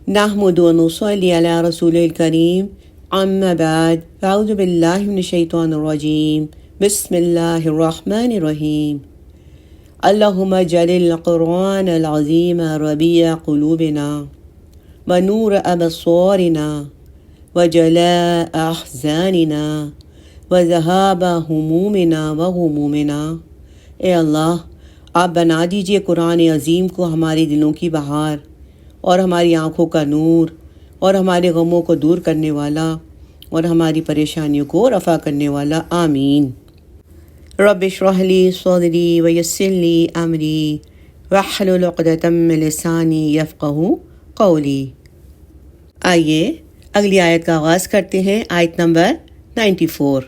نحمد و نصلی علی رسول الکریم اما بعد فاعوذ باللہ من الشیطان الرجیم بسم اللہ الرحمن الرحیم اللہم اجعل القرآن العظیم ربیع قلوبنا ونور ابصارنا وجلاء احزاننا وذہاب ہمومنا وغمومنا۔ اے اللہ، آپ بنا دیجئے قرآن عظیم کو ہمارے دلوں کی بہار اور ہماری آنکھوں کا نور اور ہمارے غموں کو دور کرنے والا اور ہماری پریشانیوں کو رفع کرنے والا، آمین۔ رب اشرح لی صدری ویسر لی امری واحلل عقدۃ من لسانی یفقہوا قولی۔ آئیے اگلی آیت کا آغاز کرتے ہیں، آیت نمبر 94۔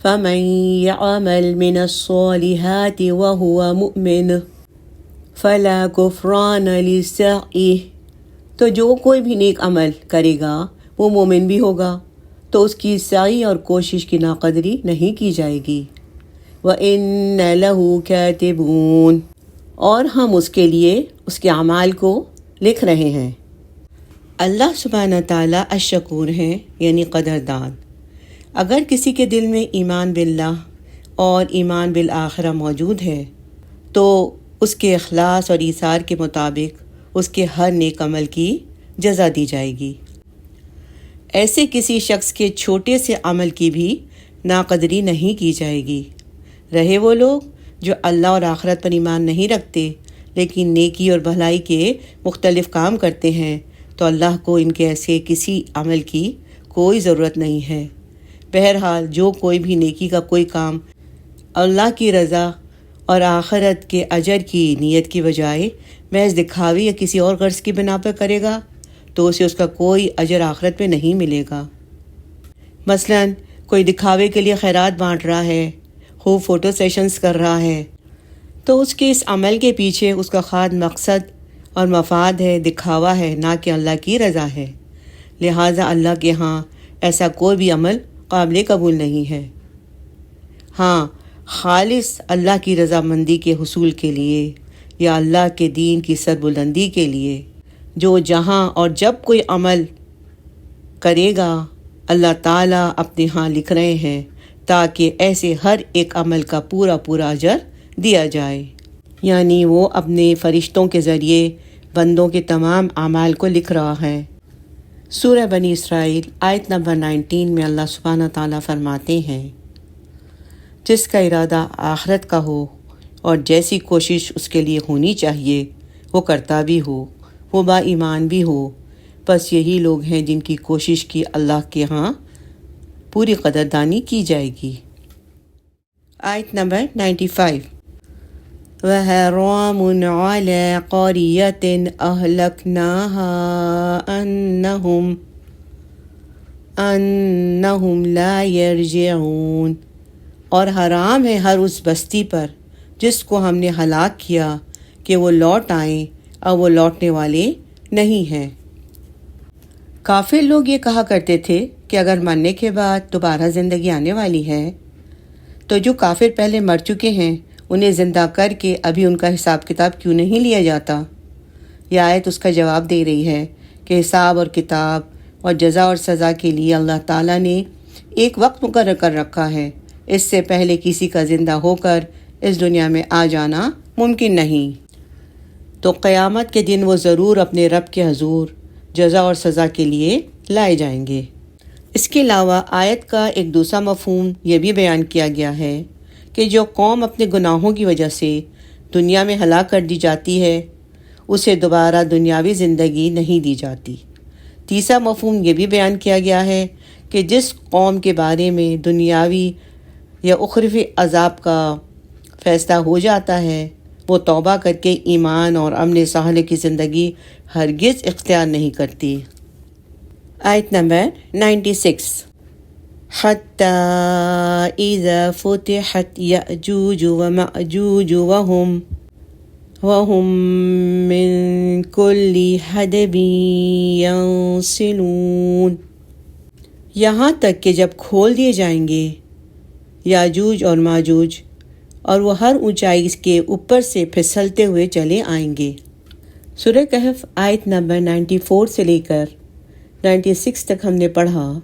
فَمَن يَعْمَلْ مِنَ الصَّالِحَاتِ وَهُوَ مُؤْمِنٌ فَلَا كُفْرَانَ لِسَعْيِهِ، تو جو کوئی بھی نیک عمل کرے گا وہ مومن بھی ہوگا تو اس کی سعی اور کوشش کی ناقدری نہیں کی جائے گی۔ وَإِنَّ لَهُ كَاتِبُونَ، اور ہم اس کے لیے اس کے اعمال کو لکھ رہے ہیں۔ اللہ سبحانہ تعالیٰ الشکور ہیں، یعنی قدردان۔ اگر کسی کے دل میں ایمان باللہ اور ایمان بالآخرہ موجود ہے تو اس کے اخلاص اور ایثار کے مطابق اس کے ہر نیک عمل کی جزا دی جائے گی۔ ایسے کسی شخص کے چھوٹے سے عمل کی بھی ناقدری نہیں کی جائے گی، رہے وہ لوگ جو اللہ اور آخرت پر ایمان نہیں رکھتے لیکن نیکی اور بھلائی کے مختلف کام کرتے ہیں، تو اللہ کو ان کے ایسے کسی عمل کی کوئی ضرورت نہیں ہے۔ بہرحال جو کوئی بھی نیکی کا کوئی کام اللہ کی رضا اور آخرت کے اجر کی نیت کی بجائے محض دکھاوے یا کسی اور غرض کی بنا پر کرے گا تو اسے اس کا کوئی اجر آخرت میں نہیں ملے گا۔ مثلاً کوئی دکھاوے کے لیے خیرات بانٹ رہا ہے، خوب فوٹو سیشنز کر رہا ہے، تو اس کے اس عمل کے پیچھے اس کا خاص مقصد اور مفاد ہے، دکھاوا ہے، نہ کہ اللہ کی رضا ہے۔ لہٰذا اللہ کے ہاں ایسا کوئی بھی عمل قابل قبول نہیں ہے۔ ہاں، خالص اللہ کی رضامندی کے حصول کے لیے یا اللہ کے دین کی سربلندی کے لیے جو جہاں اور جب کوئی عمل کرے گا اللہ تعالیٰ اپنے ہاں لکھ رہے ہیں تاکہ ایسے ہر ایک عمل کا پورا پورا اجر دیا جائے، یعنی وہ اپنے فرشتوں کے ذریعے بندوں کے تمام اعمال کو لکھ رہا ہے۔ سورہ بنی اسرائیل آیت نمبر 19 میں اللہ سبحانہ تعالیٰ فرماتے ہیں، جس کا ارادہ آخرت کا ہو اور جیسی کوشش اس کے لیے ہونی چاہیے وہ کرتا بھی ہو، وہ با ایمان بھی ہو، بس یہی لوگ ہیں جن کی کوشش کی اللہ کے ہاں پوری قدردانی کی جائے گی۔ آیت نمبر 95۔ وَحَرَامٌ عَلَىٰ قَرْيَةٍ أَهْلَكْنَاهَا أَنَّهُمْ لَا يَرْجِعُونَ، اور حرام ہے ہر اس بستی پر جس کو ہم نے ہلاک کیا کہ وہ لوٹ آئیں، اور وہ لوٹنے والے نہیں ہیں۔ کافر لوگ یہ کہا کرتے تھے کہ اگر مرنے کے بعد دوبارہ زندگی آنے والی ہے تو جو کافر پہلے مر چکے ہیں انہیں زندہ کر کے ابھی ان کا حساب کتاب کیوں نہیں لیا جاتا؟ یہ آیت اس کا جواب دے رہی ہے کہ حساب اور کتاب اور جزا اور سزا کے لیے اللہ تعالیٰ نے ایک وقت مقرر کر رکھا ہے، اس سے پہلے کسی کا زندہ ہو کر اس دنیا میں آ جانا ممکن نہیں، تو قیامت کے دن وہ ضرور اپنے رب کے حضور جزا اور سزا کے لیے لائے جائیں گے۔ اس کے علاوہ آیت کا ایک دوسرا مفہوم یہ بھی بیان کیا گیا ہے کہ جو قوم اپنے گناہوں کی وجہ سے دنیا میں ہلاک کر دی جاتی ہے اسے دوبارہ دنیاوی زندگی نہیں دی جاتی۔ تیسرا مفہوم یہ بھی بیان کیا گیا ہے کہ جس قوم کے بارے میں دنیاوی یا اخروی عذاب کا فیصلہ ہو جاتا ہے وہ توبہ کر کے ایمان اور امن صالح کی زندگی ہرگز اختیار نہیں کرتی۔ آیت نمبر 96۔ حَتَّى إِذَا فُتِحَتْ يَأْجُوجُ وَمَأْجُوجُ وَهُمْ مِنْ كُلِّ حَدَبٍ يَنْسِلُونَ، یہاں تک کہ جب کھول دیے جائیں گے یاجوج اور ماجوج اور وہ ہر اونچائی کے اوپر سے پھسلتے ہوئے چلے آئیں گے۔ سورہ کہف آیت نمبر 94 سے لے کر 96 تک ہم نے پڑھا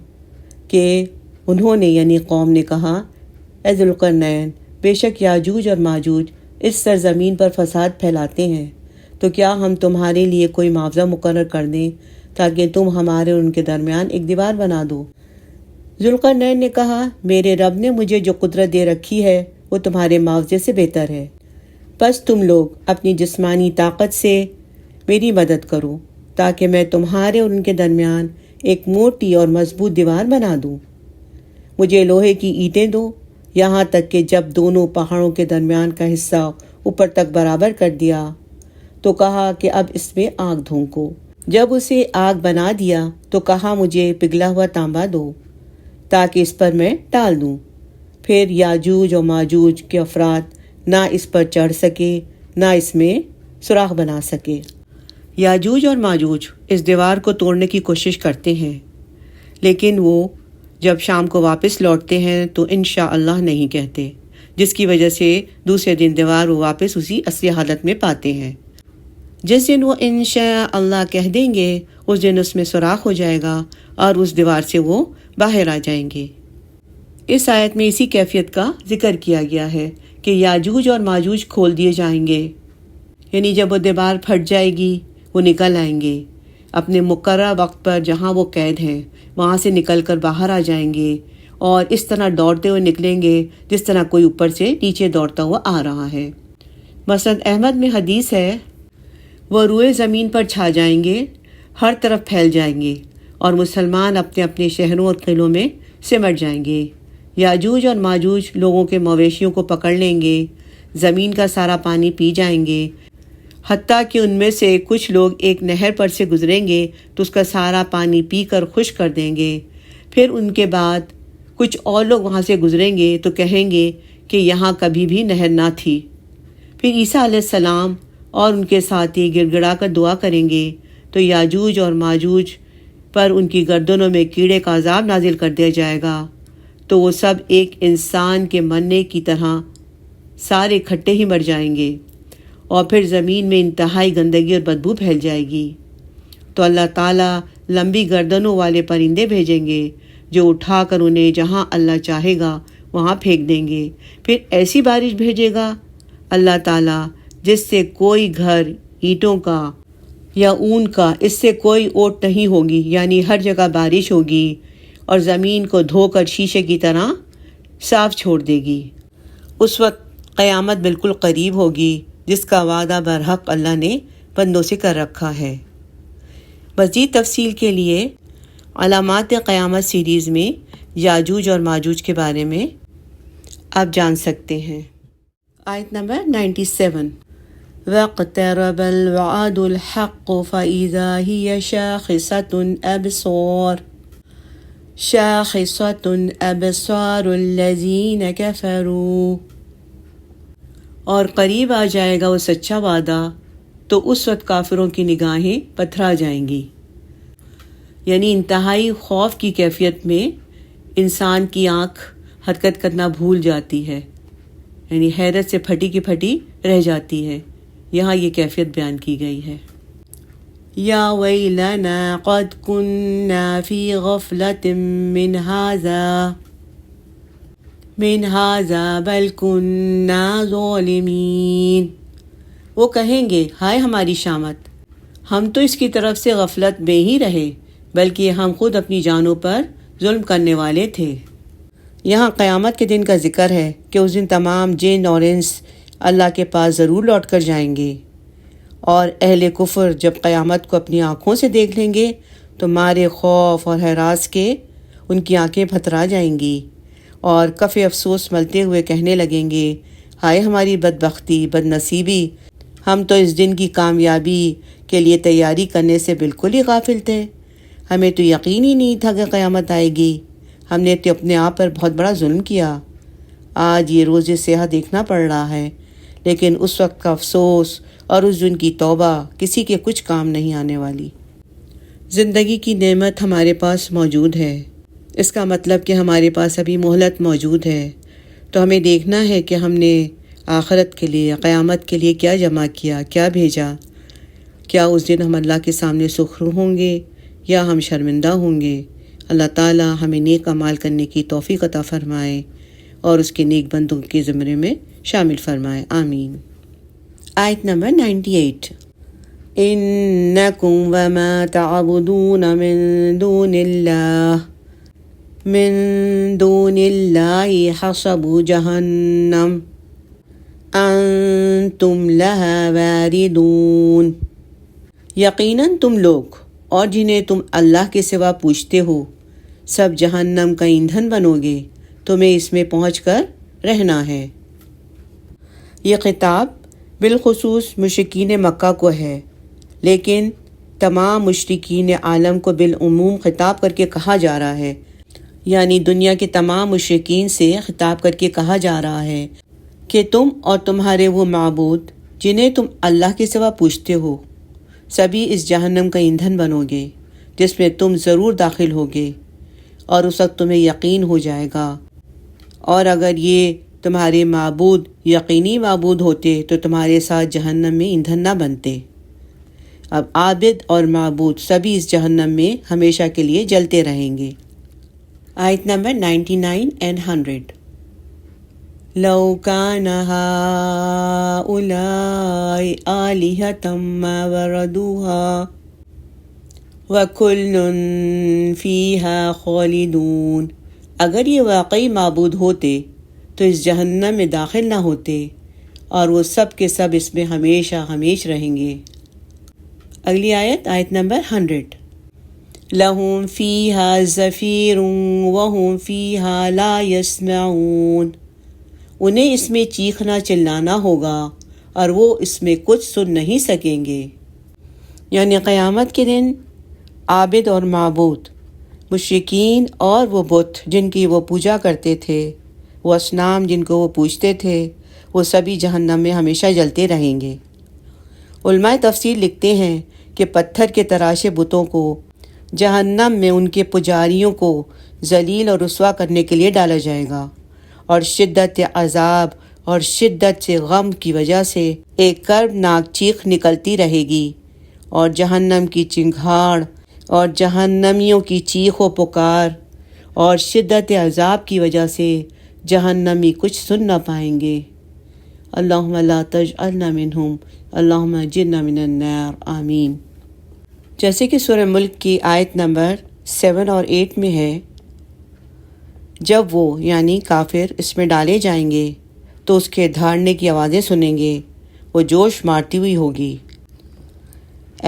کہ انہوں نے یعنی قوم نے کہا، اے ذوالقرنین، بے شک یاجوج اور ماجوج اس سرزمین پر فساد پھیلاتے ہیں، تو کیا ہم تمہارے لیے کوئی معاوضہ مقرر کر دیں تاکہ تم ہمارے اور ان کے درمیان ایک دیوار بنا دو؟ ذوالقرنین نے کہا، میرے رب نے مجھے جو قدرت دے رکھی ہے وہ تمہارے معاوضے سے بہتر ہے، بس تم لوگ اپنی جسمانی طاقت سے میری مدد کرو تاکہ میں تمہارے اور ان کے درمیان ایک موٹی اور مضبوط دیوار بنا دوں۔ مجھے لوہے کی اینٹیں دو، یہاں تک کہ جب دونوں پہاڑوں کے درمیان کا حصہ اوپر تک برابر کر دیا تو کہا کہ اب اس میں آگ دھونکو۔ جب اسے آگ بنا دیا تو کہا، مجھے پگھلا ہوا تانبا دو تاکہ اس پر میں ڈال دوں۔ پھر یاجوج اور ماجوج کے افراد نہ اس پر چڑھ سکے نہ اس میں سوراخ بنا سکے۔ یاجوج اور ماجوج اس دیوار کو توڑنے کی کوشش کرتے ہیں، لیکن وہ جب شام کو واپس لوٹتے ہیں تو انشاءاللہ نہیں کہتے، جس کی وجہ سے دوسرے دن دیوار وہ واپس اسی اصلی حالت میں پاتے ہیں۔ جس دن وہ انشاءاللہ کہہ دیں گے اس دن اس میں سوراخ ہو جائے گا اور اس دیوار سے وہ باہر آ جائیں گے۔ اس آیت میں اسی کیفیت کا ذکر کیا گیا ہے کہ یاجوج اور ماجوج کھول دیے جائیں گے، یعنی جب وہ دیوار پھٹ جائے گی وہ نکل آئیں گے اپنے مقررہ وقت پر، جہاں وہ قید ہیں وہاں سے نکل کر باہر آ جائیں گے اور اس طرح دوڑتے ہوئے نکلیں گے جس طرح کوئی اوپر سے نیچے دوڑتا ہوا آ رہا ہے۔ مسند احمد میں حدیث ہے، وہ روئے زمین پر چھا جائیں گے، ہر طرف پھیل جائیں گے اور مسلمان اپنے اپنے شہروں اور قلعوں میں سمٹ جائیں گے۔ یاجوج اور ماجوج لوگوں کے مویشیوں کو پکڑ لیں گے، زمین کا سارا پانی پی جائیں گے، حتیٰ کہ ان میں سے کچھ لوگ ایک نہر پر سے گزریں گے تو اس کا سارا پانی پی کر خشک کر دیں گے۔ پھر ان کے بعد کچھ اور لوگ وہاں سے گزریں گے تو کہیں گے کہ یہاں کبھی بھی نہر نہ تھی۔ پھر عیسیٰ علیہ السلام اور ان کے ساتھی گڑ گڑا کر دعا کریں گے تو یاجوج اور ماجوج پر ان کی گردنوں میں کیڑے کا عذاب نازل کر دیا جائے گا، تو وہ سب ایک انسان کے مرنے کی طرح سارے اکٹھے ہی مر جائیں گے، اور پھر زمین میں انتہائی گندگی اور بدبو پھیل جائے گی۔ تو اللہ تعالیٰ لمبی گردنوں والے پرندے بھیجیں گے جو اٹھا کر انہیں جہاں اللہ چاہے گا وہاں پھینک دیں گے۔ پھر ایسی بارش بھیجے گا اللہ تعالیٰ جس سے کوئی گھر اینٹوں کا یا اون کا اس سے کوئی اوٹ نہیں ہوگی، یعنی ہر جگہ بارش ہوگی اور زمین کو دھو کر شیشے کی طرح صاف چھوڑ دے گی۔ اس وقت قیامت بالکل قریب ہوگی جس کا وعدہ برحق اللہ نے بندوں سے کر رکھا ہے۔ مزید تفصیل کے لیے علامات قیامت سیریز میں یاجوج اور ماجوج کے بارے میں آپ جان سکتے ہیں۔ آیت نمبر 97، وَاقْتَرَبَ الْوَعْدُ الْحَقُّ فَإِذَا هِيَ شَاخِصَةٌ أَبْصَارُ الَّذِينَ كَفَرُوا، اور قریب آ جائے گا وہ سچا وعدہ تو اس وقت کافروں کی نگاہیں پتھرا جائیں گی، یعنی انتہائی خوف کی کیفیت میں انسان کی آنکھ حرکت کرنا بھول جاتی ہے، یعنی حیرت سے پھٹی کی پھٹی رہ جاتی ہے۔ یہاں یہ کیفیت بیان کی گئی ہے۔ یا ویلنا قد کننا فی غفلۃ من ھذا بل کننا ظالمین، وہ کہیں گے، ہائے ہماری شامت، ہم تو اس کی طرف سے غفلت میں ہی رہے بلکہ ہم خود اپنی جانوں پر ظلم کرنے والے تھے۔ یہاں قیامت کے دن کا ذکر ہے کہ اس دن تمام جن اور انس اللہ کے پاس ضرور لوٹ کر جائیں گے، اور اہل کفر جب قیامت کو اپنی آنکھوں سے دیکھ لیں گے تو مارے خوف اور ہراس کے ان کی آنکھیں پھترا جائیں گی اور کف افسوس ملتے ہوئے کہنے لگیں گے، ہائے ہماری بدبختی، بد نصیبی، ہم تو اس دن کی کامیابی کے لیے تیاری کرنے سے بالکل ہی غافل تھے، ہمیں تو یقین ہی نہیں تھا کہ قیامت آئے گی، ہم نے تو اپنے آپ پر بہت بڑا ظلم کیا۔ آج یہ روز سیاہ دیکھنا پڑ رہا ہے، لیکن اس وقت کا افسوس اور اس دن کی توبہ کسی کے کچھ کام نہیں آنے والی۔ زندگی کی نعمت ہمارے پاس موجود ہے، اس کا مطلب کہ ہمارے پاس ابھی مہلت موجود ہے، تو ہمیں دیکھنا ہے کہ ہم نے آخرت کے لیے، قیامت کے لیے کیا جمع کیا، کیا بھیجا، کیا اس دن ہم اللہ کے سامنے سخرو ہوں گے یا ہم شرمندہ ہوں گے؟ اللہ تعالیٰ ہمیں نیک اعمال کرنے کی توفیق عطا فرمائے اور اس کے نیک بندوں کے زمرے میں شامل فرمائے، آمین۔ آیت نمبر 98۔ انکم وما تعبدون من دون اللہ حسب جہنم انتم لہا واردون۔ یقیناً تم لوگ اور جنہیں تم اللہ کے سوا پوجتے ہو سب جہنم کا ایندھن بنو گے، تمہیں اس میں پہنچ کر رہنا ہے۔ یہ خطاب بالخصوص مشرکین مکہ کو ہے، لیکن تمام مشرکین عالم کو بالعموم خطاب کر کے کہا جا رہا ہے، یعنی دنیا کے تمام مشرکین سے خطاب کر کے کہا جا رہا ہے کہ تم اور تمہارے وہ معبود جنہیں تم اللہ کے سوا پوجتے ہو سبھی اس جہنم کا ایندھن بنو گے جس میں تم ضرور داخل ہوگے، اور اس وقت تمہیں یقین ہو جائے گا۔ اور اگر یہ تمہارے معبود یقینی معبود ہوتے تو تمہارے ساتھ جہنم میں ایندھن نہ بنتے۔ اب عابد اور معبود سبھی اس جہنم میں ہمیشہ کے لیے جلتے رہیں گے۔ آیت نمبر 99 and 100۔ لو کان ہؤلاء آلہۃ ما وردوہا وکل فیہا خالدون۔ اگر یہ واقعی معبود ہوتے تو اس جہنم میں داخل نہ ہوتے اور وہ سب کے سب اس میں ہمیشہ ہمیش رہیں گے۔ اگلی آیت، آیت نمبر 100۔ لہم فیہا زفیر وہم فیہا لا یسمعون۔ انہیں اس میں چیخنا چلانا ہوگا اور وہ اس میں کچھ سن نہیں سکیں گے۔ یعنی قیامت کے دن عابد اور معبود، مشرکین اور وہ بت جن کی وہ پوجا کرتے تھے، وہ اصنام جن کو وہ پوجتے تھے، وہ سبھی جہنم میں ہمیشہ جلتے رہیں گے۔ علماء تفسیر لکھتے ہیں کہ پتھر کے تراشے بتوں کو جہنم میں ان کے پجاریوں کو ذلیل اور رسوا کرنے کے لیے ڈالا جائے گا، اور شدت عذاب اور شدت سے غم کی وجہ سے ایک کربناک چیخ نکلتی رہے گی، اور جہنم کی چنگھاڑ اور جہنمیوں کی چیخ و پکار اور شدت عذاب کی وجہ سے جہنمی کچھ سن نہ پائیں گے۔ اللہم لا تجعلنا منہم، اللہم اجرنا من النار، آمین۔ جیسے کہ سورہ ملک کی آیت نمبر 7 اور 8 میں ہے، جب وہ یعنی کافر اس میں ڈالے جائیں گے تو اس کے دھاڑنے کی آوازیں سنیں گے، وہ جوش مارتی ہوئی ہوگی،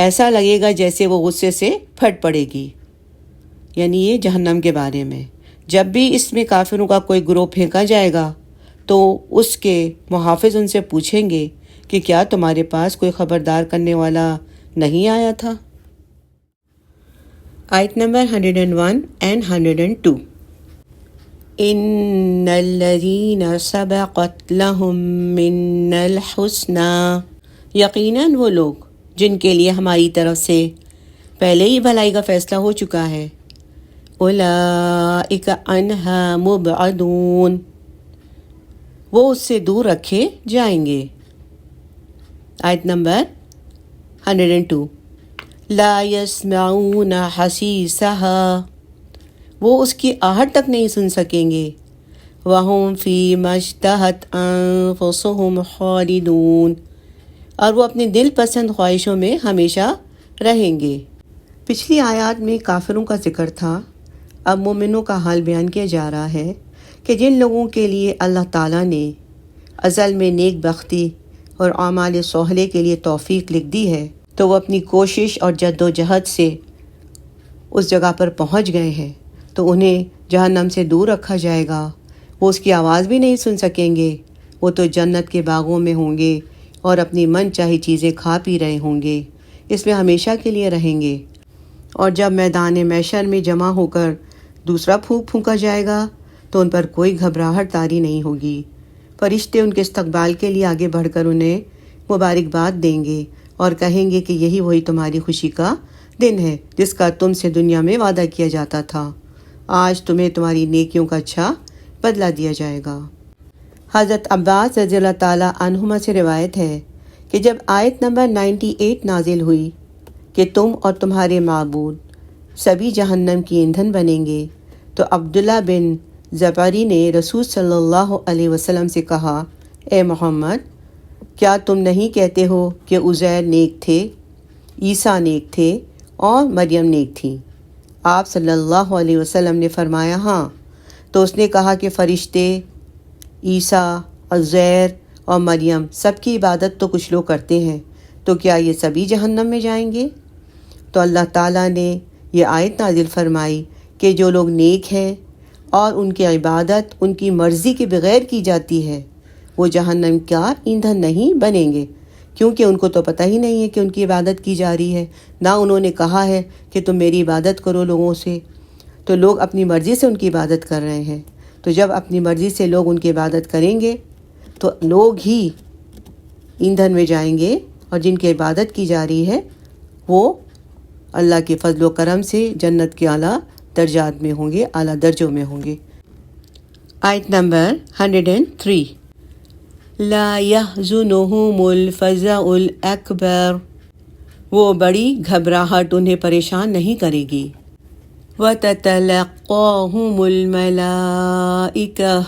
ایسا لگے گا جیسے وہ غصے سے پھٹ پڑے گی۔ یعنی یہ جہنم کے بارے میں، جب بھی اس میں کافروں کا کوئی گروہ پھینکا جائے گا تو اس کے محافظ ان سے پوچھیں گے کہ کیا تمہارے پاس کوئی خبردار کرنے والا نہیں آیا تھا۔ آیت نمبر 101 and 102۔ ان الذین سبقت لہم منا الحسنی، یقیناً وہ لوگ جن کے لیے ہماری طرف سے پہلے ہی بھلائی کا فیصلہ ہو چکا ہے، اولئک عنہا مبعدون، وہ اس سے دور رکھے جائیں گے۔ آیت نمبر 102۔ لا یسمعون حسیسہا، وہ اس کی آہٹ تک نہیں سن سکیں گے، وَهُمْ فِي مَا اشْتَهَتْ أَنفُسُهُمْ خَالِدُونَ، اور وہ اپنی دل پسند خواہشوں میں ہمیشہ رہیں گے۔ پچھلی آیات میں کافروں کا ذکر تھا، اب مومنوں کا حال بیان کیا جا رہا ہے کہ جن لوگوں کے لیے اللہ تعالیٰ نے ازل میں نیک بختی اور اعمال صالحہ کے لیے توفیق لکھ دی ہے تو وہ اپنی کوشش اور جد و جہد سے اس جگہ پر پہنچ گئے ہیں، تو انہیں جہنم سے دور رکھا جائے گا، وہ اس کی آواز بھی نہیں سن سکیں گے، وہ تو جنت کے باغوں میں ہوں گے اور اپنی من چاہی چیزیں کھا پی رہے ہوں گے، اس میں ہمیشہ کے لیے رہیں گے۔ اور جب میدان محشر میں جمع ہو کر دوسرا پھونک پھونکا جائے گا تو ان پر کوئی گھبراہٹ طاری نہیں ہوگی، فرشتے ان کے استقبال کے لیے آگے بڑھ کر انہیں مبارکباد دیں گے اور کہیں گے کہ یہی وہی تمہاری خوشی کا دن ہے جس کا تم سے دنیا میں وعدہ کیا جاتا تھا، آج تمہیں تمہاری نیکیوں کا اچھا بدلہ دیا جائے گا۔ حضرت عباس رضی اللہ تعالیٰ عنہما سے روایت ہے کہ جب آیت نمبر 98 نازل ہوئی کہ تم اور تمہارے معبود سبھی جہنم کی ایندھن بنیں گے، تو عبداللہ بن زبری نے رسول صلی اللہ علیہ وسلم سے کہا، اے محمد، کیا تم نہیں کہتے ہو کہ عزیر نیک تھے، عیسیٰ نیک تھے اور مریم نیک تھی؟ آپ صلی اللہ علیہ وسلم نے فرمایا ہاں۔ تو اس نے کہا کہ فرشتے، عیسیٰ، عزیر اور مریم سب کی عبادت تو کچھ لوگ کرتے ہیں، تو کیا یہ سبھی جہنم میں جائیں گے؟ تو اللہ تعالیٰ نے یہ آیت نازل فرمائی کہ جو لوگ نیک ہیں اور ان کی عبادت ان کی مرضی کے بغیر کی جاتی ہے، وہ جہنم کا ایندھن نہیں بنیں گے، کیونکہ ان کو تو پتہ ہی نہیں ہے کہ ان کی عبادت کی جا رہی ہے، نہ انہوں نے کہا ہے کہ تم میری عبادت کرو لوگوں سے۔ تو لوگ اپنی مرضی سے ان کی عبادت کر رہے ہیں، تو جب اپنی مرضی سے لوگ ان کی عبادت کریں گے تو لوگ ہی ایندھن میں جائیں گے، اور جن کی عبادت کی جا رہی ہے وہ اللہ کے فضل و کرم سے جنت کے اعلیٰ درجات میں ہوں گے، اعلیٰ درجوں میں ہوں گے۔ آیت نمبر 103، لا يحزنهم الفزع الأكبر، وہ بڑی گھبراہٹ انہیں پریشان نہیں کرے گی۔ وَتَتَلَقَّاهُمُ الْمَلَائِكَةُ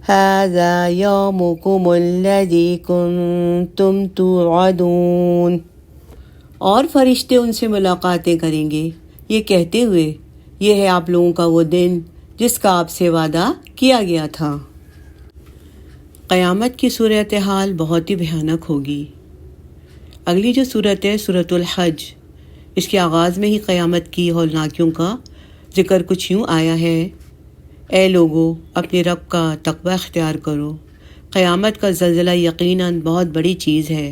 هَذَا يَوْمُكُمُ الَّذِي كُنتُمْ تُوعَدُونَ، اور فرشتے ان سے ملاقاتیں کریں گے یہ کہتے ہوئے، یہ ہے آپ لوگوں کا وہ دن جس کا آپ سے وعدہ کیا گیا تھا۔ قیامت کی صورتحال بہت ہی بھیانک ہوگی۔ اگلی جو صورت ہے سورۃ الحج، اس کے آغاز میں ہی قیامت کی ہولناکیوں کا ذکر کچھ یوں آیا ہے، اے لوگو اپنے رب کا تقوی اختیار کرو، قیامت کا زلزلہ یقیناً بہت بڑی چیز ہے۔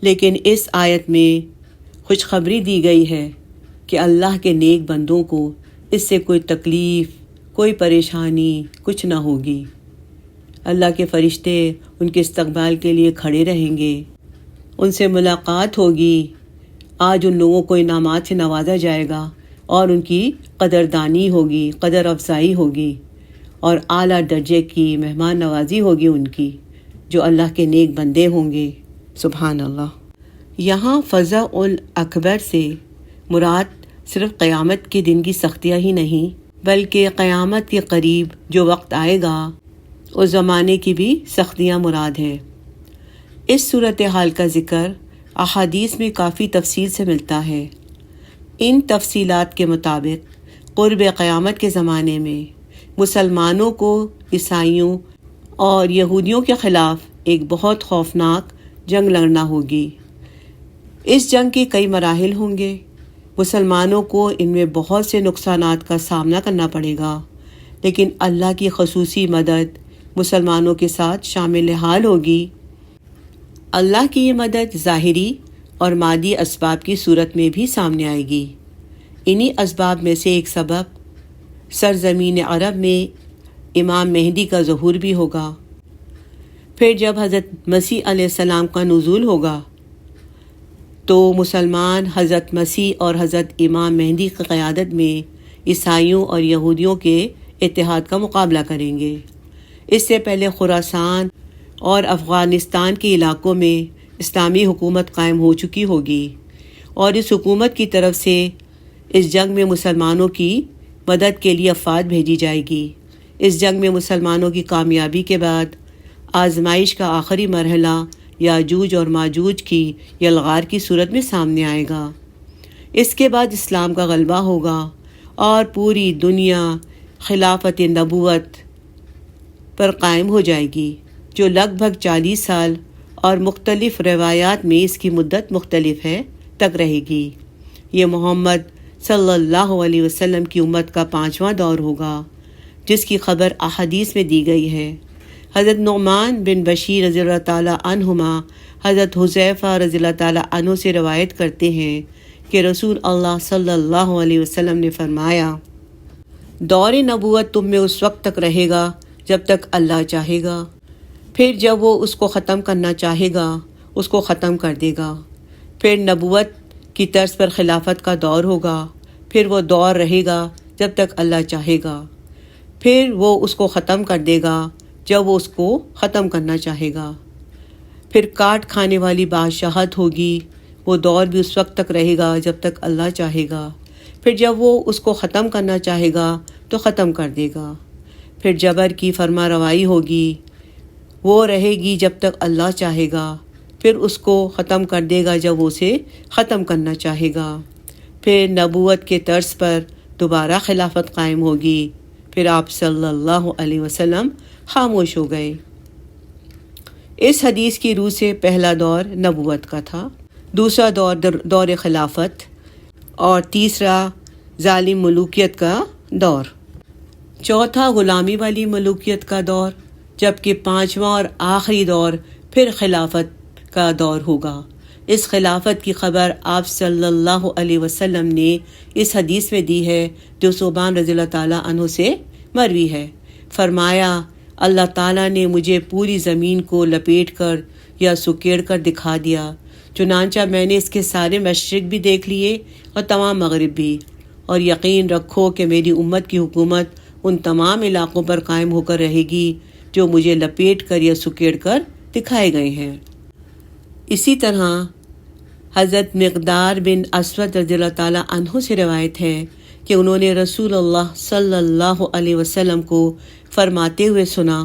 لیکن اس آیت میں خوشخبری دی گئی ہے کہ اللہ کے نیک بندوں کو اس سے کوئی تکلیف، کوئی پریشانی کچھ نہ ہوگی۔ اللہ کے فرشتے ان کے استقبال کے لیے کھڑے رہیں گے، ان سے ملاقات ہوگی۔ آج ان لوگوں کو انعامات سے نوازا جائے گا اور ان کی قدردانی ہوگی، قدر افزائی ہوگی، اور اعلیٰ درجے کی مہمان نوازی ہوگی ان کی، جو اللہ کے نیک بندے ہوں گے۔ سبحان اللہ۔ یہاں فزع الاکبر سے مراد صرف قیامت کے دن کی سختیاں ہی نہیں، بلکہ قیامت کے قریب جو وقت آئے گا اس زمانے کی بھی سختیاں مراد ہیں۔ اس صورتحال کا ذکر احادیث میں کافی تفصیل سے ملتا ہے۔ ان تفصیلات کے مطابق قرب قیامت کے زمانے میں مسلمانوں کو عیسائیوں اور یہودیوں کے خلاف ایک بہت خوفناک جنگ لڑنا ہوگی۔ اس جنگ کے کئی مراحل ہوں گے، مسلمانوں کو ان میں بہت سے نقصانات کا سامنا کرنا پڑے گا، لیکن اللہ کی خصوصی مدد مسلمانوں کے ساتھ شامل حال ہوگی۔ اللہ کی یہ مدد ظاہری اور مادی اسباب کی صورت میں بھی سامنے آئے گی۔ انہی اسباب میں سے ایک سبب سرزمین عرب میں امام مہدی کا ظہور بھی ہوگا۔ پھر جب حضرت مسیح علیہ السلام کا نزول ہوگا تو مسلمان حضرت مسیح اور حضرت امام مہدی کی قیادت میں عیسائیوں اور یہودیوں کے اتحاد کا مقابلہ کریں گے۔ اس سے پہلے خراسان اور افغانستان کے علاقوں میں اسلامی حکومت قائم ہو چکی ہوگی، اور اس حکومت کی طرف سے اس جنگ میں مسلمانوں کی مدد کے لیے افواج بھیجی جائے گی۔ اس جنگ میں مسلمانوں کی کامیابی کے بعد آزمائش کا آخری مرحلہ یاجوج اور ماجوج کی یلغار کی صورت میں سامنے آئے گا۔ اس کے بعد اسلام کا غلبہ ہوگا اور پوری دنیا خلافت نبوت پر قائم ہو جائے گی، جو لگ بھگ 40 سال اور مختلف روایات میں اس کی مدت مختلف ہے تک رہے گی۔ یہ محمد صلی اللہ علیہ وسلم کی امت کا 5واں دور ہوگا، جس کی خبر احادیث میں دی گئی ہے۔ حضرت نعمان بن بشیر رضی اللہ تعالیٰ عنہما حضرت حذیفہ رضی اللہ تعالیٰ عنہ سے روایت کرتے ہیں کہ رسول اللہ صلی اللہ علیہ وسلم نے فرمایا، دور نبوت تم میں اس وقت تک رہے گا جب تک اللہ چاہے گا، پھر جب وہ اس کو ختم کرنا چاہے گا اس کو ختم کر دے گا۔ پھر نبوت کی طرز پر خلافت کا دور ہوگا، پھر وہ دور رہے گا جب تک اللہ چاہے گا، پھر وہ اس کو ختم کر دے گا جب وہ اس کو ختم کرنا چاہے گا۔ پھر کاٹ کھانے والی بادشاہت ہوگی، وہ دور بھی اس وقت تک رہے گا جب تک اللہ چاہے گا، پھر جب وہ اس کو ختم کرنا چاہے گا تو ختم کر دے گا، پھر جبر کی فرما روائی ہوگی، وہ رہے گی جب تک اللہ چاہے گا، پھر اس کو ختم کر دے گا جب وہ اسے ختم کرنا چاہے گا، پھر نبوت کے طرز پر دوبارہ خلافت قائم ہوگی، پھر آپ صلی اللہ علیہ وسلم خاموش ہو گئے۔ اس حدیث کی روح سے پہلا دور نبوت کا تھا، دوسرا دور خلافت، اور تیسرا ظالم ملوکیت کا دور، چوتھا غلامی والی ملوکیت کا دور، جبکہ پانچواں اور آخری دور پھر خلافت کا دور ہوگا۔ اس خلافت کی خبر آپ صلی اللہ علیہ وسلم نے اس حدیث میں دی ہے جو ثوبان رضی اللہ تعالیٰ عنہ سے مروی ہے۔ فرمایا، اللہ تعالیٰ نے مجھے پوری زمین کو لپیٹ کر یا سکیڑ کر دکھا دیا، چنانچہ میں نے اس کے سارے مشرق بھی دیکھ لیے اور تمام مغرب بھی، اور یقین رکھو کہ میری امت کی حکومت ان تمام علاقوں پر قائم ہو کر رہے گی جو مجھے لپیٹ کر یا سکیڑ کر دکھائے گئے ہیں۔ اسی طرح حضرت مقدار بن اسود رضی اللہ تعالیٰ عنہ سے روایت ہے کہ انہوں نے رسول اللہ صلی اللہ علیہ وسلم کو فرماتے ہوئے سنا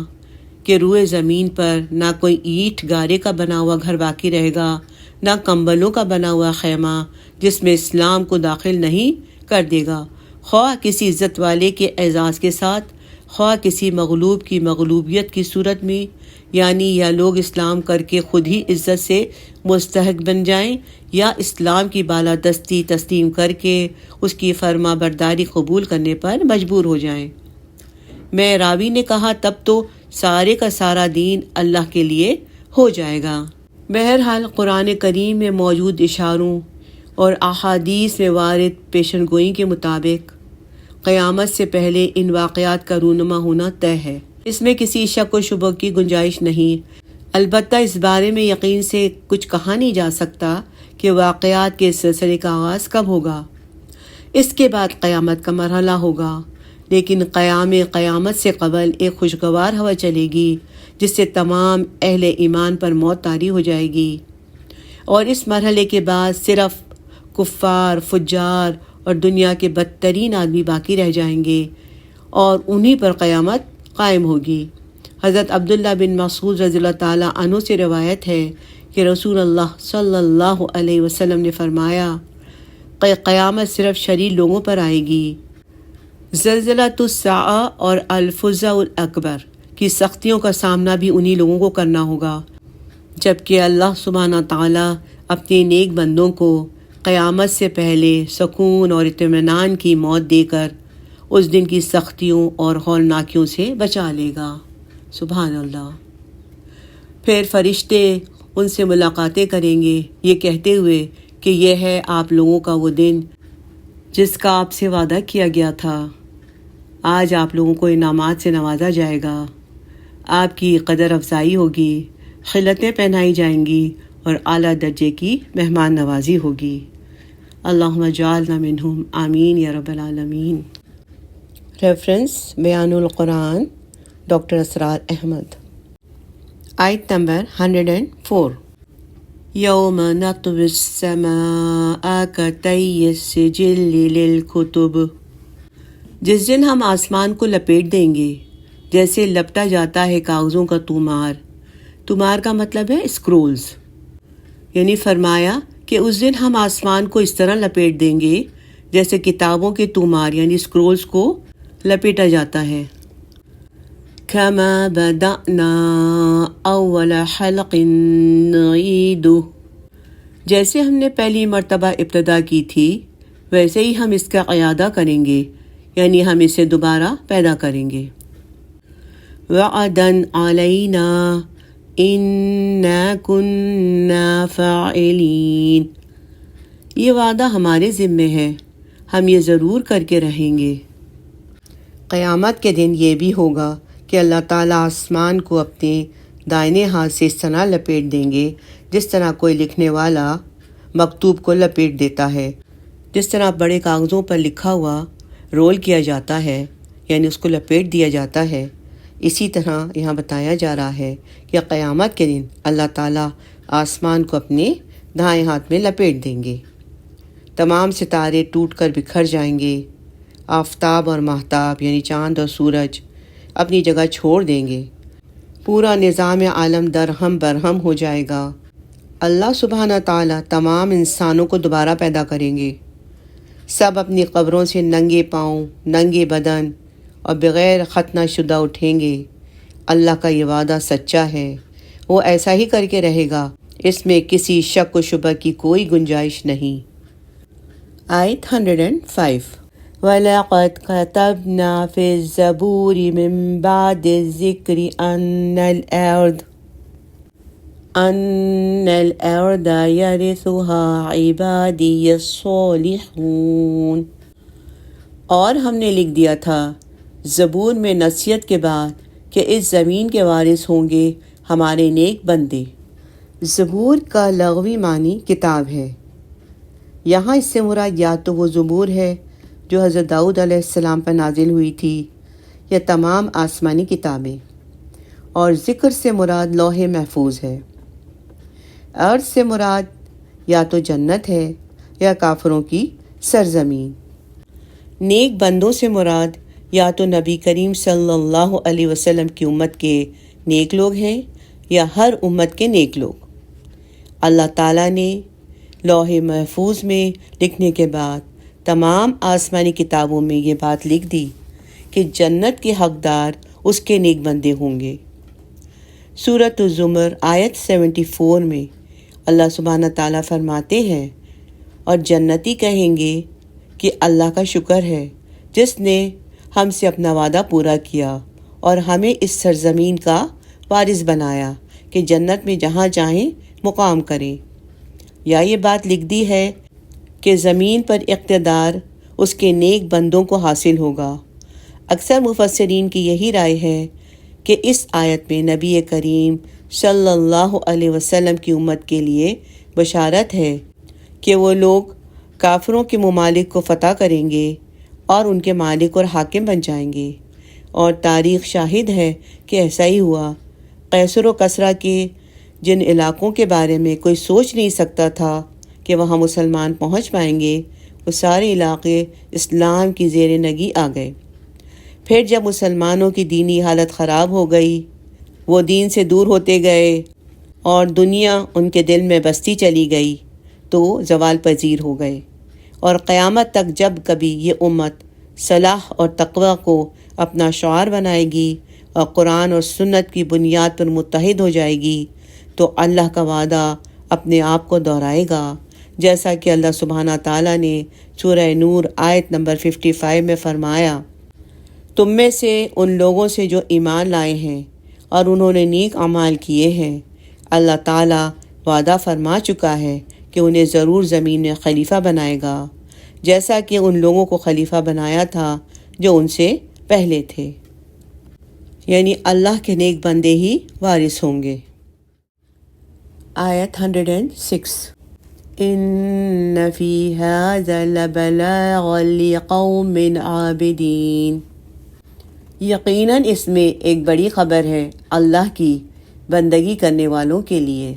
کہ روئے زمین پر نہ کوئی اینٹ گارے کا بنا ہوا گھر باقی رہے گا، نہ کمبلوں کا بنا ہوا خیمہ جس میں اسلام کو داخل نہیں کر دے گا، خواہ کسی عزت والے کے اعزاز کے ساتھ، خواہ کسی مغلوب کی مغلوبیت کی صورت میں، یعنی یا لوگ اسلام کر کے خود ہی عزت سے مستحق بن جائیں یا اسلام کی بالادستی تسلیم کر کے اس کی فرما برداری قبول کرنے پر مجبور ہو جائیں۔ میں راوی نے کہا تب تو سارے کا سارا دین اللہ کے لیے ہو جائے گا۔ بہرحال قرآن کریم میں موجود اشاروں اور احادیث میں وارد پیشن گوئی کے مطابق قیامت سے پہلے ان واقعات کا رونما ہونا طے ہے، اس میں کسی شک و شبہ کی گنجائش نہیں۔ البتہ اس بارے میں یقین سے کچھ کہا نہیں جا سکتا کہ واقعات کے سلسلے کا آغاز کب ہوگا، اس کے بعد قیامت کا مرحلہ ہوگا، لیکن قیامت سے قبل ایک خوشگوار ہوا چلے گی جس سے تمام اہل ایمان پر موت طاری ہو جائے گی، اور اس مرحلے کے بعد صرف کفار، فجار اور دنیا کے بدترین آدمی باقی رہ جائیں گے، اور انہی پر قیامت قائم ہوگی۔ حضرت عبداللہ بن مسعود رضی اللہ تعالیٰ عنہ سے روایت ہے کہ رسول اللہ صلی اللہ علیہ وسلم نے فرمایا کہ قیامت صرف شریر لوگوں پر آئے گی، زلزلۃ الساعہ اور الفزع الاکبر کی سختیوں کا سامنا بھی انہی لوگوں کو کرنا ہوگا، جبکہ اللہ سبحانہ تعالیٰ اپنے نیک بندوں کو قیامت سے پہلے سکون اور اطمینان کی موت دے کر اس دن کی سختیوں اور ہولناکیوں سے بچا لے گا۔ سبحان اللہ۔ پھر فرشتے ان سے ملاقاتیں کریں گے یہ کہتے ہوئے کہ یہ ہے آپ لوگوں کا وہ دن جس کا آپ سے وعدہ کیا گیا تھا، آج آپ لوگوں کو انعامات سے نوازا جائے گا، آپ کی قدر افزائی ہوگی، خلعتیں پہنائی جائیں گی اور اعلیٰ درجے کی مہمان نوازی ہوگی۔ اللہم اجعلنا منہم، آمین یا رب العالمین۔ ریفرنس بیان القرآن ڈاکٹر اسرار احمد، آیت نمبر 104۔ یوم نطوی السماء کطی السجل للکتب، جس دن ہم آسمان کو لپیٹ دیں گے جیسے لپٹا جاتا ہے کاغذوں کا تومار۔ تومار کا مطلب ہے اسکرولز، یعنی فرمایا کہ اس دن ہم آسمان کو اس طرح لپیٹ دیں گے جیسے کتابوں کے تومار یعنی اسکرولز کو لپیٹا جاتا ہے۔ کما بدأنا اول خلق نعیدہ، جیسے ہم نے پہلی مرتبہ ابتدا کی تھی ویسے ہی ہم اس کا اعادہ کریں گے، یعنی ہم اسے دوبارہ پیدا کریں گے۔ وعدا علینا انا کنا فاعلین، یہ وعدہ ہمارے ذمے ہے، ہم یہ ضرور کر کے رہیں گے۔ قیامت کے دن یہ بھی ہوگا کہ اللہ تعالیٰ آسمان کو اپنے دائنے ہاتھ سے اس طرح لپیٹ دیں گے جس طرح کوئی لکھنے والا مکتوب کو لپیٹ دیتا ہے، جس طرح بڑے کاغذوں پر لکھا ہوا رول کیا جاتا ہے، یعنی اس کو لپیٹ دیا جاتا ہے، اسی طرح یہاں بتایا جا رہا ہے کہ قیامت کے دن اللہ تعالیٰ آسمان کو اپنے دائیں ہاتھ میں لپیٹ دیں گے، تمام ستارے ٹوٹ کر بکھر جائیں گے، آفتاب اور ماہتاب یعنی چاند اور سورج اپنی جگہ چھوڑ دیں گے، پورا نظام عالم درہم برہم ہو جائے گا، اللہ سبحانہ تعالیٰ تمام انسانوں کو دوبارہ پیدا کریں گے، سب اپنی قبروں سے ننگے پاؤں، ننگے بدن اور بغیر ختنہ شدہ اٹھیں گے۔ اللہ کا یہ وعدہ سچا ہے، وہ ایسا ہی کر کے رہے گا، اس میں کسی شک و شبہ کی کوئی گنجائش نہیں۔ آیت 105 وَلَقَدْ كَتَبْنَا فِي الزَّبُورِ مِن بَعْدِ الذِّكْرِ أَنَّ الْأَرْضَ يَرِثُهَا عِبَادِيَ الصَّالِحُونَ، اور ہم نے لکھ دیا تھا زبور میں نصیحت کے بعد کہ اس زمین کے وارث ہوں گے ہمارے نیک بندے۔ زبور کا لغوی معنی کتاب ہے، یہاں اس سے مراد یا تو وہ زبور ہے جو حضرت داؤد علیہ السلام پر نازل ہوئی تھی، یا تمام آسمانی کتابیں، اور ذکر سے مراد لوح محفوظ ہے۔ ارض سے مراد یا تو جنت ہے یا کافروں کی سرزمین۔ نیک بندوں سے مراد یا تو نبی کریم صلی اللہ علیہ وسلم کی امت کے نیک لوگ ہیں یا ہر امت کے نیک لوگ۔ اللہ تعالیٰ نے لوح محفوظ میں لکھنے کے بعد تمام آسمانی کتابوں میں یہ بات لکھ دی کہ جنت کے حقدار اس کے نیک بندے ہوں گے۔ سورۃ الزمر آیت 74 میں اللہ سبحانہ تعالیٰ فرماتے ہیں، اور جنتی کہیں گے کہ اللہ کا شکر ہے جس نے ہم سے اپنا وعدہ پورا کیا اور ہمیں اس سرزمین کا وارث بنایا کہ جنت میں جہاں چاہیں مقام کریں۔ یا یہ بات لکھ دی ہے کہ زمین پر اقتدار اس کے نیک بندوں کو حاصل ہوگا۔ اکثر مفسرین کی یہی رائے ہے کہ اس آیت میں نبی کریم صلی اللہ علیہ وسلم کی امت کے لیے بشارت ہے کہ وہ لوگ کافروں کے ممالک کو فتح کریں گے اور ان کے مالک اور حاکم بن جائیں گے، اور تاریخ شاہد ہے کہ ایسا ہی ہوا۔ قیصر و کسریٰ کے جن علاقوں کے بارے میں کوئی سوچ نہیں سکتا تھا کہ وہاں مسلمان پہنچ پائیں گے، وہ سارے علاقے اسلام کی زیر نگی آ گئے۔ پھر جب مسلمانوں کی دینی حالت خراب ہو گئی، وہ دین سے دور ہوتے گئے اور دنیا ان کے دل میں بستی چلی گئی، تو زوال پذیر ہو گئے، اور قیامت تک جب کبھی یہ امت صلاح اور تقوی کو اپنا شعار بنائے گی اور قرآن اور سنت کی بنیاد پر متحد ہو جائے گی، تو اللہ کا وعدہ اپنے آپ کو دہرائے گا، جیسا کہ اللہ سبحانہ تعالیٰ نے سورہ نور آیت نمبر 55 میں فرمایا، تم میں سے ان لوگوں سے جو ایمان لائے ہیں اور انہوں نے نیک اعمال کیے ہیں، اللہ تعالیٰ وعدہ فرما چکا ہے کہ انہیں ضرور زمین میں خلیفہ بنائے گا، جیسا کہ ان لوگوں کو خلیفہ بنایا تھا جو ان سے پہلے تھے، یعنی اللہ کے نیک بندے ہی وارث ہوں گے۔ آیت 106 ان فی ھذا لبلاغا لقوم عابدین، یقیناً اس میں ایک بڑی خبر ہے اللہ کی بندگی کرنے والوں کے لیے۔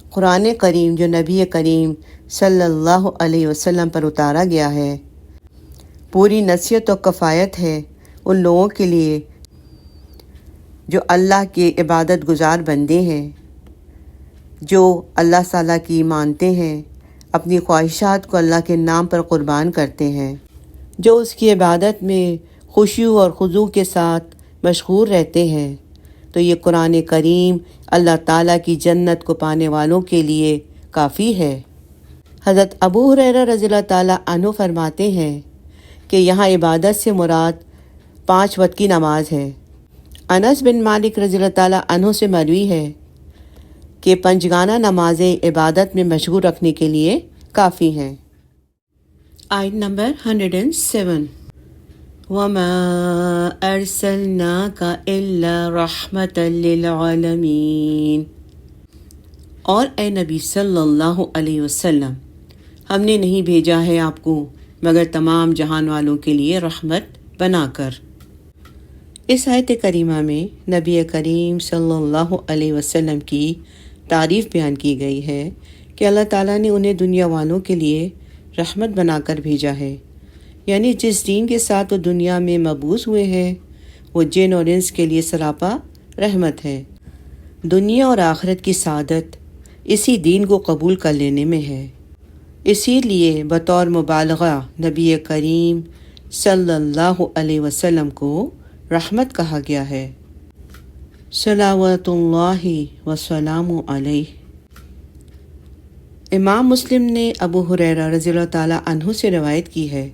قرآن کریم جو نبی کریم صلی اللہ علیہ وسلم پر اتارا گیا ہے، پوری نصیحت و کفایت ہے ان لوگوں کے لیے جو اللہ کے عبادت گزار بندے ہیں، جو اللہ تعالیٰ کی مانتے ہیں، اپنی خواہشات کو اللہ کے نام پر قربان کرتے ہیں، جو اس کی عبادت میں خشوع اور خضوع کے ساتھ مشغول رہتے ہیں، تو یہ قرآن کریم اللہ تعالیٰ کی جنت کو پانے والوں کے لیے کافی ہے۔ حضرت ابو ہریرہ رضی اللہ تعالیٰ عنہ فرماتے ہیں کہ یہاں عبادت سے مراد 5 وقت کی نماز ہے۔ انس بن مالک رضی اللہ تعالیٰ عنہ سے مروی ہے کہ 5 گانہ نمازیں عبادت میں مشغول رکھنے کے لیے کافی ہیں۔ آیت نمبر 107 وَمَا أَرْسَلْنَاكَ إِلَّا رَحْمَةً لِّلْعَالَمِينَ، اور اے نبی صلی اللہ علیہ وسلم، ہم نے نہیں بھیجا ہے آپ کو مگر تمام جہان والوں کے لیے رحمت بنا کر۔ اس آیت کریمہ میں نبی کریم صلی اللہ علیہ وسلم کی تعریف بیان کی گئی ہے کہ اللہ تعالیٰ نے انہیں دنیا والوں کے لیے رحمت بنا کر بھیجا ہے، یعنی جس دین کے ساتھ وہ دنیا میں مبعوث ہوئے ہیں وہ جن اور انس کے لیے سراپا رحمت ہے۔ دنیا اور آخرت کی سعادت اسی دین کو قبول کر لینے میں ہے، اسی لیے بطور مبالغہ نبی کریم صلی اللہ علیہ وسلم کو رحمت کہا گیا ہے۔ صلوات اللہ وسلام علیہ۔ امام مسلم نے ابو ہریرہ رضی اللہ تعالیٰ عنہ سے روایت کی ہے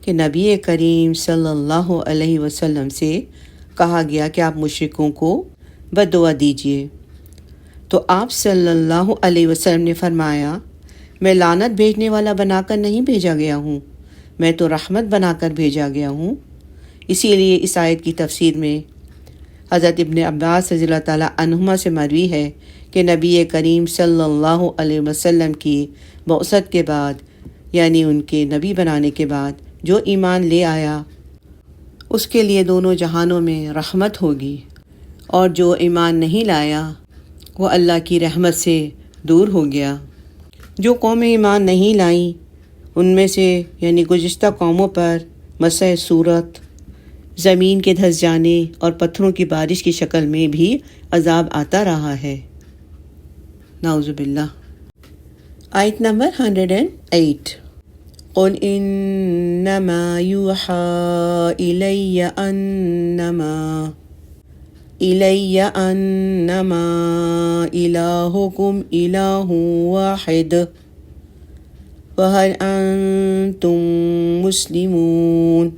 کہ نبی کریم صلی اللہ علیہ وسلم سے کہا گیا کہ آپ مشرکوں کو بد دعا دیجیے، تو آپ صلی اللہ علیہ وسلم نے فرمایا، میں لعنت بھیجنے والا بنا کر نہیں بھیجا گیا ہوں، میں تو رحمت بنا کر بھیجا گیا ہوں۔ اسی لیے اس آیت کی تفسیر میں حضرت ابن عباس رضی اللہ تعالیٰ عنہما سے مروی ہے کہ نبی کریم صلی اللہ علیہ وسلم کی بعثت کے بعد، یعنی ان کے نبی بنانے کے بعد جو ایمان لے آیا اس کے لیے دونوں جہانوں میں رحمت ہوگی، اور جو ایمان نہیں لایا وہ اللہ کی رحمت سے دور ہو گیا۔ جو قومیں ایمان نہیں لائیں ان میں سے یعنی گزشتہ قوموں پر مسح صورت، زمین کے دھس جانے اور پتھروں کی بارش کی شکل میں بھی عذاب آتا رہا ہے، نعوذ باللہ۔ آیت نمبر 108۔ قل انما یوحی الی انما الہکم الہ واحد فہل انتم مسلمون۔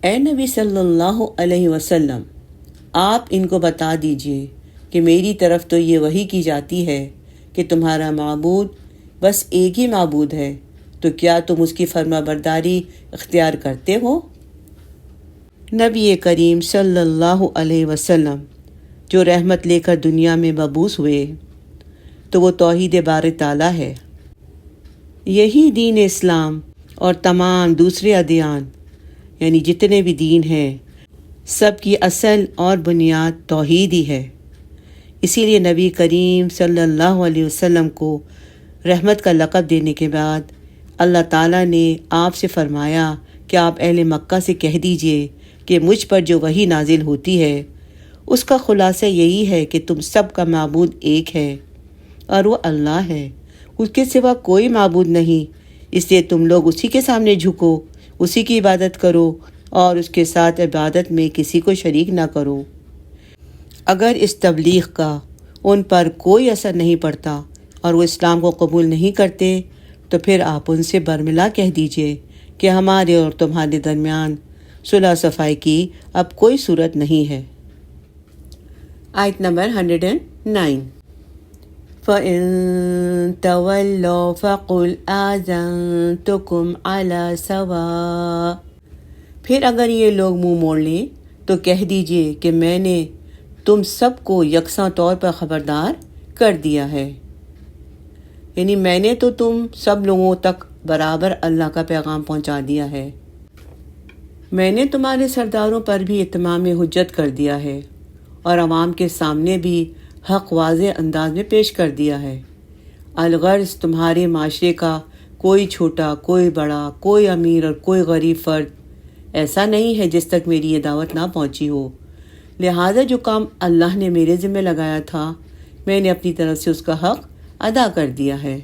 اے نبی صلی اللہ علیہ وسلم، آپ ان کو بتا دیجئے کہ میری طرف تو یہ وحی کی جاتی ہے کہ تمہارا معبود بس ایک ہی معبود ہے، تو کیا تم اس کی فرما برداری اختیار کرتے ہو؟ نبی کریم صلی اللہ علیہ وسلم جو رحمت لے کر دنیا میں مبعوث ہوئے تو وہ توحید باری تعالیٰ ہے۔ یہی دین اسلام اور تمام دوسرے ادیان یعنی جتنے بھی دین ہیں سب کی اصل اور بنیاد توحید ہی ہے۔ اسی لیے نبی کریم صلی اللہ علیہ وسلم کو رحمت کا لقب دینے کے بعد اللہ تعالیٰ نے آپ سے فرمایا کہ آپ اہل مکہ سے کہہ دیجئے کہ مجھ پر جو وحی نازل ہوتی ہے اس کا خلاصہ یہی ہے کہ تم سب کا معبود ایک ہے اور وہ اللہ ہے، اس کے سوا کوئی معبود نہیں، اس لیے تم لوگ اسی کے سامنے جھکو، اسی کی عبادت کرو اور اس کے ساتھ عبادت میں کسی کو شریک نہ کرو۔ اگر اس تبلیغ کا ان پر کوئی اثر نہیں پڑتا اور وہ اسلام کو قبول نہیں کرتے تو پھر آپ ان سے برملا کہہ دیجئے کہ ہمارے اور تمہارے درمیان صلح صفائی کی اب کوئی صورت نہیں ہے۔ آیت نمبر 109۔ فَإِن تَوَلَّوْا فَقُلْ آذَنْتُكُمْ عَلَى سَوَاءٍ۔ پھر اگر یہ لوگ منہ موڑ لیں تو کہہ دیجئے کہ میں نے تم سب کو یکساں طور پر خبردار کر دیا ہے، یعنی میں نے تو تم سب لوگوں تک برابر اللہ کا پیغام پہنچا دیا ہے، میں نے تمہارے سرداروں پر بھی اتمام حجت کر دیا ہے اور عوام کے سامنے بھی حق واضح انداز میں پیش کر دیا ہے۔ الغرض تمہارے معاشرے کا کوئی چھوٹا، کوئی بڑا، کوئی امیر اور کوئی غریب فرد ایسا نہیں ہے جس تک میری یہ دعوت نہ پہنچی ہو، لہٰذا جو کام اللہ نے میرے ذمہ لگایا تھا میں نے اپنی طرف سے اس کا حق ادا کر دیا ہے۔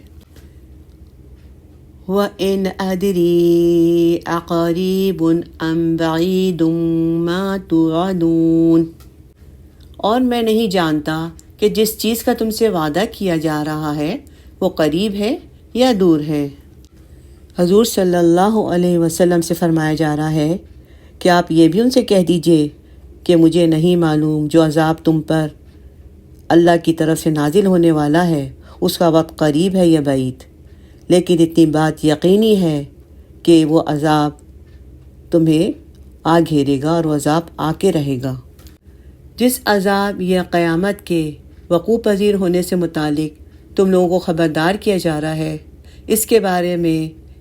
وَإِنْ أَدْرِي أَقَرِيبٌ أَمْ بَعِيدٌ مَا تُوعَدُونَ۔ اور میں نہیں جانتا کہ جس چیز کا تم سے وعدہ کیا جا رہا ہے وہ قریب ہے یا دور ہے۔ حضور صلی اللہ علیہ وسلم سے فرمایا جا رہا ہے کہ آپ یہ بھی ان سے کہہ دیجئے کہ مجھے نہیں معلوم جو عذاب تم پر اللہ کی طرف سے نازل ہونے والا ہے اس کا وقت قریب ہے یا بعید، لیکن اتنی بات یقینی ہے کہ وہ عذاب تمہیں آ گھیرے گا اور وہ عذاب آ کے رہے گا۔ جس عذاب یا قیامت کے وقوع پذیر ہونے سے متعلق تم لوگوں کو خبردار کیا جا رہا ہے اس کے بارے میں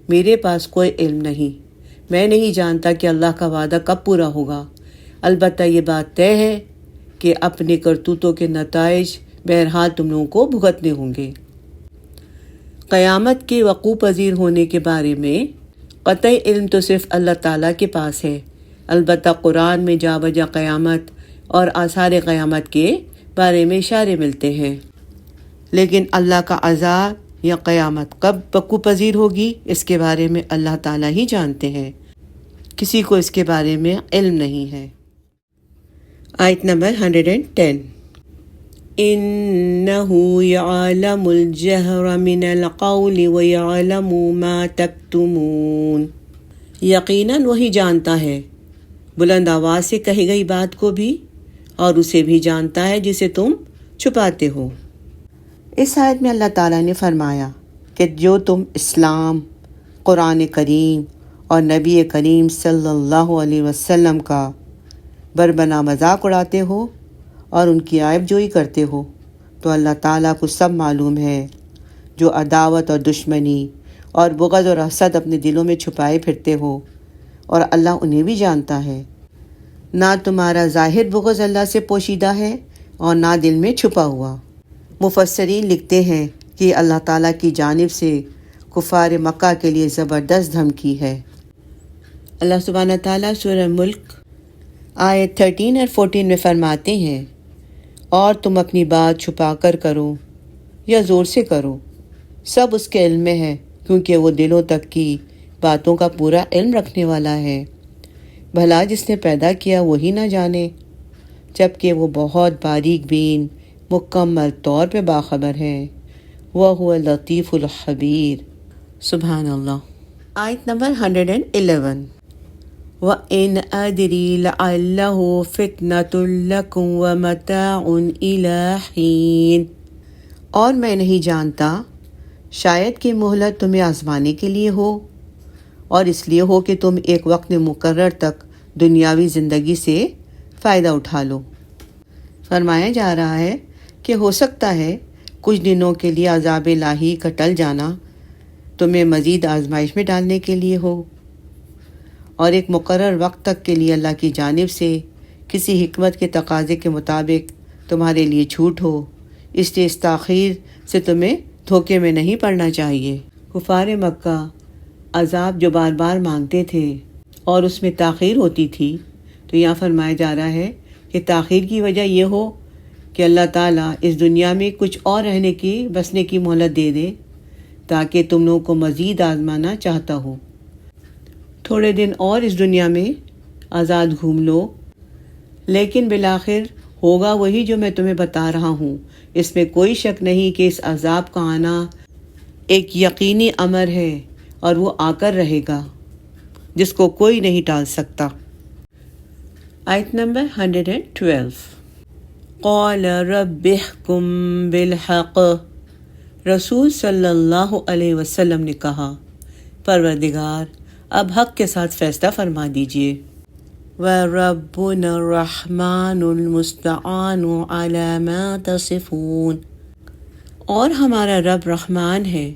میرے پاس کوئی علم نہیں، میں نہیں جانتا کہ اللہ کا وعدہ کب پورا ہوگا۔ البتہ یہ بات طے ہے کہ اپنے کرتوتوں کے نتائج بہرحال تم لوگوں کو بھگتنے ہوں گے۔ قیامت کے وقوع پذیر ہونے کے بارے میں قطعی علم تو صرف اللہ تعالیٰ کے پاس ہے، البتہ قرآن میں جا بجا قیامت اور آثار قیامت کے بارے میں اشارے ملتے ہیں، لیکن اللہ کا عذاب یا قیامت کب وقوع پذیر ہوگی اس کے بارے میں اللہ تعالیٰ ہی جانتے ہیں، کسی کو اس کے بارے میں علم نہیں ہے۔ آیت نمبر 110، إِنَّهُ يَعْلَمُ الْجَهْرَ مِنَ الْقَوْلِ وَيَعْلَمُ مَا تَكْتُمُونَ، یقیناً وہی جانتا ہے بلند آواز سے کہی گئی بات کو بھی، اور اسے بھی جانتا ہے جسے تم چھپاتے ہو۔ اس آیت میں اللہ تعالیٰ نے فرمایا کہ جو تم اسلام، قرآن کریم اور نبی کریم صلی اللہ علیہ وسلم کا بربنا مذاق اڑاتے ہو اور ان کی عیب جوئی کرتے ہو، تو اللہ تعالیٰ کو سب معلوم ہے۔ جو عداوت اور دشمنی اور بغض اور حسد اپنے دلوں میں چھپائے پھرتے ہو، اور اللہ انہیں بھی جانتا ہے۔ نہ تمہارا ظاہر بغض اللہ سے پوشیدہ ہے اور نہ دل میں چھپا ہوا۔ مفسرین لکھتے ہیں کہ اللہ تعالیٰ کی جانب سے کفار مکہ کے لیے زبردست دھمکی ہے۔ اللہ سبحانہ تعالیٰ سورہ ملک آیت 13 اور 14 میں فرماتے ہیں، اور تم اپنی بات چھپا کر کرو یا زور سے کرو، سب اس کے علم میں ہے، کیونکہ وہ دلوں تک کی باتوں کا پورا علم رکھنے والا ہے۔ بھلا جس نے پیدا کیا وہی نہ جانے، جبکہ وہ بہت باریک بین مکمل طور پہ باخبر ہے۔ وَهُوَ اللطیف الخبیر۔ سبحان اللہ۔ آیت نمبر 111، وَإِنْ أَدْرِي لَعَلَّهُ فِتْنَةٌ لَكُمْ وَمَتَاعٌ إِلَىٰ حِينٍ، اور میں نہیں جانتا، شاید کہ مہلت تمہیں آزمانے کے لیے ہو، اور اس لیے ہو کہ تم ایک وقت مقرر تک دنیاوی زندگی سے فائدہ اٹھا لو۔ فرمایا جا رہا ہے کہ ہو سکتا ہے کچھ دنوں کے لیے عذاب الہی کا ٹل جانا تمہیں مزید آزمائش میں ڈالنے کے لیے ہو، اور ایک مقرر وقت تک کے لیے اللہ کی جانب سے کسی حکمت کے تقاضے کے مطابق تمہارے لیے چھوٹ ہو، اس لیے اس تاخیر سے تمہیں دھوکے میں نہیں پڑنا چاہیے۔ کفار مکہ عذاب جو بار بار مانگتے تھے اور اس میں تاخیر ہوتی تھی، تو یہاں فرمایا جا رہا ہے کہ تاخیر کی وجہ یہ ہو کہ اللہ تعالیٰ اس دنیا میں کچھ اور رہنے کی بسنے کی مہلت دے دے، تاکہ تم لوگوں کو مزید آزمانا چاہتا ہو۔ تھوڑے دن اور اس دنیا میں آزاد گھوم لو، لیکن بالآخر ہوگا وہی جو میں تمہیں بتا رہا ہوں۔ اس میں کوئی شک نہیں کہ اس عذاب کا آنا ایک یقینی امر ہے، اور وہ آ کر رہے گا، جس کو کوئی نہیں ٹال سکتا۔ آیت نمبر 112، قال رب احکم بالحق، رسول صلی اللہ علیہ وسلم نے کہا، پروردگار اب حق کے ساتھ فیصلہ فرما دیجئے۔ وَرَبُّنَا الرَّحْمَنُ الْمُسْتَعَانُ عَلَى مَا تَصِفُونَ، اور ہمارا رب رحمان ہے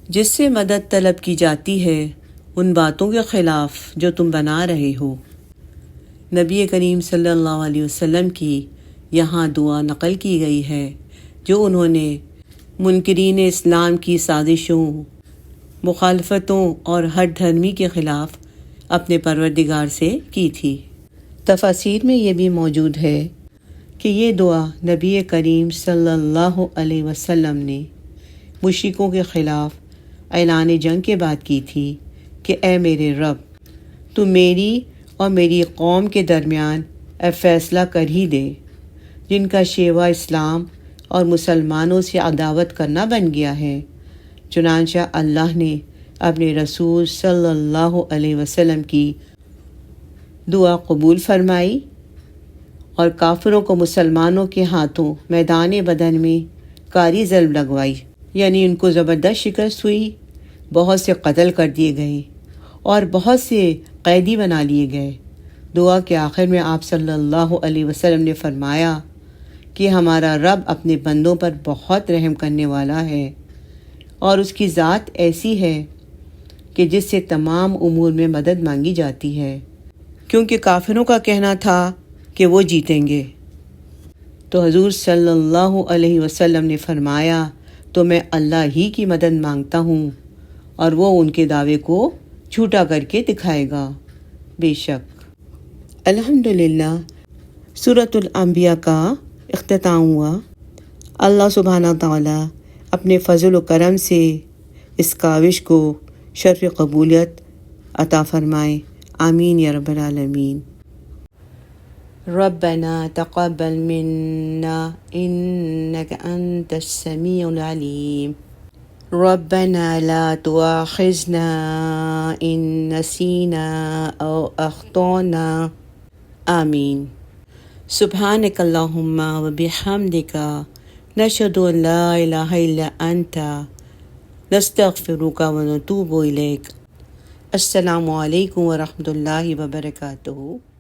جس سے مدد طلب کی جاتی ہے ان باتوں کے خلاف جو تم بنا رہے ہو۔ نبی کریم صلی اللہ علیہ وسلم کی یہاں دعا نقل کی گئی ہے جو انہوں نے منکرین اسلام کی سازشوں، مخالفتوں اور ہٹ دھرمی کے خلاف اپنے پروردگار سے کی تھی۔ تفاسیر میں یہ بھی موجود ہے کہ یہ دعا نبی کریم صلی اللہ علیہ وسلم نے مشرکوں کے خلاف اعلان جنگ کے بعد کی تھی کہ اے میرے رب، تو میری اور میری قوم کے درمیان اب فیصلہ کر ہی دے، جن کا شیوہ اسلام اور مسلمانوں سے عداوت کرنا بن گیا ہے۔ چنانچہ اللہ نے اپنے رسول صلی اللہ علیہ وسلم کی دعا قبول فرمائی اور کافروں کو مسلمانوں کے ہاتھوں میدان بدن میں کاری ضرب لگوائی، یعنی ان کو زبردست شکست ہوئی، بہت سے قتل کر دیے گئے اور بہت سے قیدی بنا لیے گئے۔ دعا کے آخر میں آپ صلی اللہ علیہ وسلم نے فرمایا کہ ہمارا رب اپنے بندوں پر بہت رحم کرنے والا ہے، اور اس کی ذات ایسی ہے کہ جس سے تمام امور میں مدد مانگی جاتی ہے۔ کیونکہ کافروں کا کہنا تھا کہ وہ جیتیں گے۔ تو حضور صلی اللہ علیہ وسلم نے فرمایا تو میں اللہ ہی کی مدد مانگتا ہوں اور وہ ان کے دعوے کو جھوٹا کر کے دکھائے گا۔ بے شک الحمدللہ سورۃ الانبیاء کا اختتام ہوا۔ اللہ سبحانہ تعالیٰ اپنے فضل و کرم سے اس کاوش کو شرف قبولیت عطا فرمائے، آمین یا رب العالمین۔ ربنا تقبل منا انك انت السميع العليم ربنا لا تؤاخذنا ان نسينا او اخطأنا آمین۔ سبحانك اللهم وبحمدك نشهد ان لا اله الا انت نستغفرك ونتوب الیک۔ السلام علیکم ورحمۃ اللہ وبرکاتہ۔